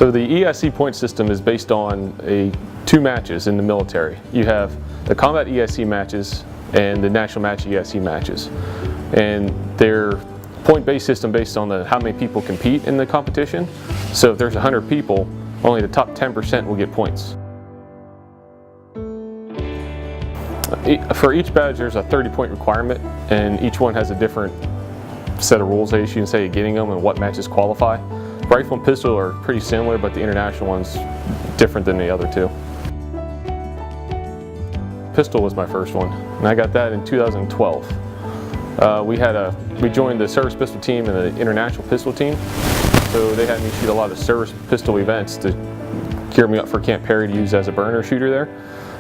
So the EIC point system is based on two matches in the military. You have the combat EIC matches and the national match EIC matches. And they're point-based system based on how many people compete in the competition. So if there's 100 people, only the top 10% will get points. For each badge, there's a 30-point requirement, and each one has a different set of rules, as you can say, getting them and what matches qualify. Rifle and pistol are pretty similar, but the international one's different than the other two. Pistol was my first one, and I got that in 2012. We joined the service pistol team and the international pistol team, so they had me shoot a lot of service pistol events to gear me up for Camp Perry to use as a burner shooter there.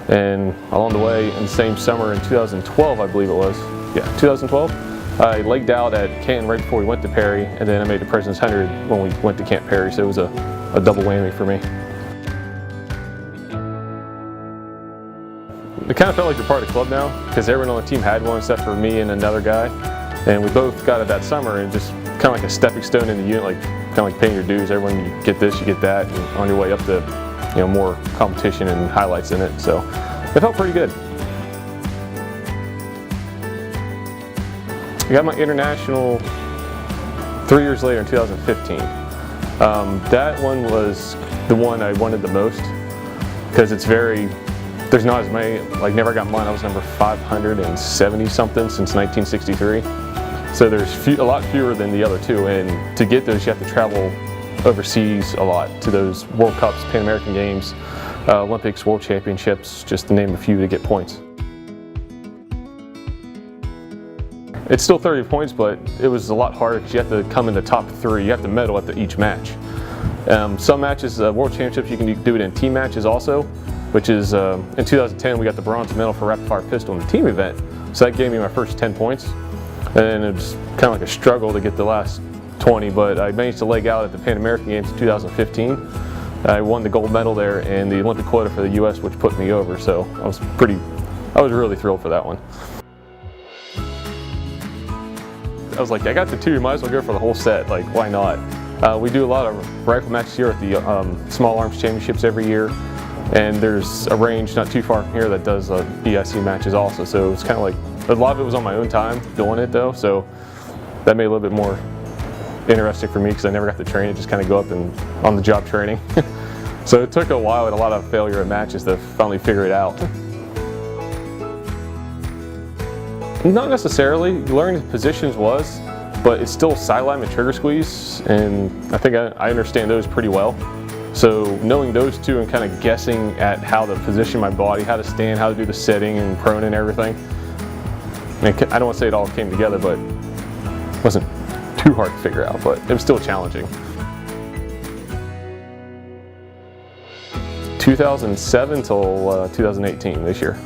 And along the way, in the same summer in 2012, I believe it was, yeah, 2012, I legged out at Canton right before we went to Perry, and then I made the President's 100 when we went to Camp Perry, so it was a double whammy for me. It kind of felt like you're part of the club now, because everyone on the team had one except for me and another guy, and we both got it that summer, and just kind of like a stepping stone in the unit, like kind of like paying your dues. Everyone, you get this, you get that, and on your way up to, you know, more competition and highlights in it. So it felt pretty good. I got my international 3 years later in 2015. That one was the one I wanted the most, because it's there's not as many, like never got mine, I was number 570 something since 1963. So there's a lot fewer than the other two, and to get those you have to travel overseas a lot to those World Cups, Pan American Games, Olympics, World Championships, just to name a few to get points. It's still 30 points, but it was a lot harder because you have to come in the top 3. You have to medal at each match. Some matches, World Championships, you can do it in team matches also, which is, in 2010 we got the bronze medal for rapid fire pistol in the team event. So that gave me my first 10 points. And it was kind of like a struggle to get the last 20, but I managed to leg out at the Pan American Games in 2015. I won the gold medal there and the Olympic quota for the US, which put me over, so I was really thrilled for that one. I was like, I got the 2, might as well go for the whole set, like why not? We do a lot of rifle matches here at the Small Arms Championships every year, and there's a range not too far from here that does EIC matches also, so it's kind of like, a lot of it was on my own time doing it though, so that made it a little bit more interesting for me because I never got to train it, just kind of go up and on the job training. So it took a while and a lot of failure at matches to finally figure it out. Not necessarily, learning positions was, but it's still sideline and trigger squeeze, and I think I understand those pretty well. So knowing those two and kind of guessing at how to position my body, how to stand, how to do the setting and prone and everything. I don't want to say it all came together, but it wasn't too hard to figure out, but it was still challenging. 2007 till 2018, this year.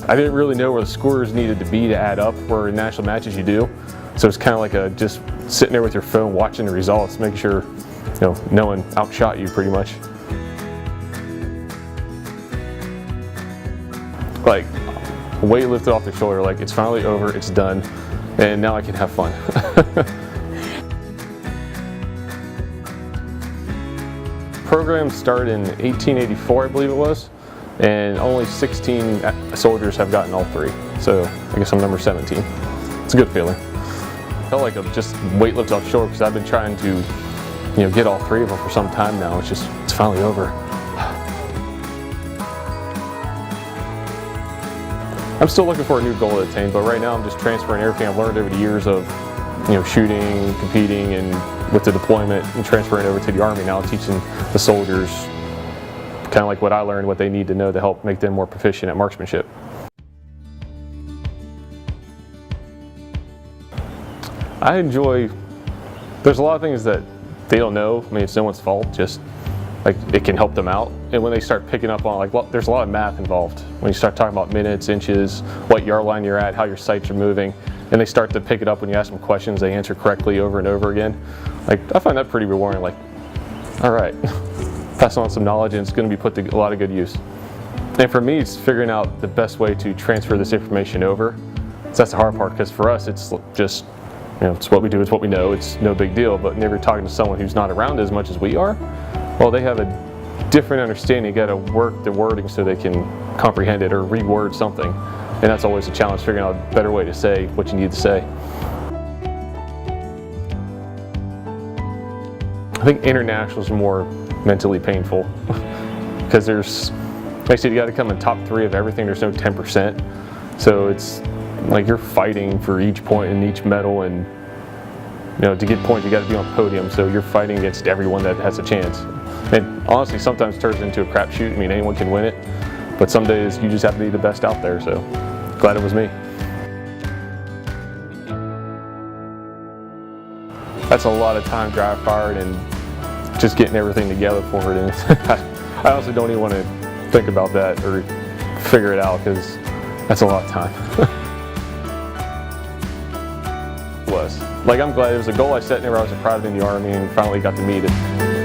I didn't really know where the scores needed to be to add up for in national matches you do. So it's kind of like just sitting there with your phone watching the results, making sure no one outshot you pretty much. Like, weight lifted off the shoulder, like it's finally over, it's done, and now I can have fun. Program started in 1884, I believe it was, and only 16 soldiers have gotten all 3. So I guess I'm number 17. It's a good feeling. I felt like I'm just weight lifted off the shoulder because I've been trying to, get all 3 of them for some time now. It's finally over. I'm still looking for a new goal to attain, but right now I'm just transferring everything I've learned over the years of, shooting, competing, and with the deployment, and transferring over to the Army now, teaching the soldiers kind of like what I learned, what they need to know to help make them more proficient at marksmanship. I enjoy, there's a lot of things that they don't know. I mean, it's no one's fault, just like it can help them out. And when they start picking up on, like, there's a lot of math involved. When you start talking about minutes, inches, what yard line you're at, how your sights are moving, and they start to pick it up when you ask them questions, they answer correctly over and over again. Like, I find that pretty rewarding. Like, all right, passing on some knowledge and it's going to be put to a lot of good use. And for me, it's figuring out the best way to transfer this information over. So that's the hard part, because for us, it's just You know, it's what we do, it's what we know, it's no big deal. But whenever you're talking to someone who's not around as much as we are, well, they have a different understanding. You got to work the wording so they can comprehend it or reword something. And that's always a challenge, figuring out a better way to say what you need to say. I think international is more mentally painful because there's, like I said, you got to come in top 3 of everything. There's no 10%. So it's like you're fighting for each point and each medal, and you know, to get points you got to be on the podium. So you're fighting against everyone that has a chance. And honestly, sometimes it turns into a crapshoot. I mean, anyone can win it, but some days you just have to be the best out there. So glad it was me. That's a lot of time dry fired and just getting everything together for it. And I honestly don't even want to think about that or figure it out, because that's a lot of time. It was. Like, I'm glad it was a goal I set whenever I was a private in the Army and finally got to meet it.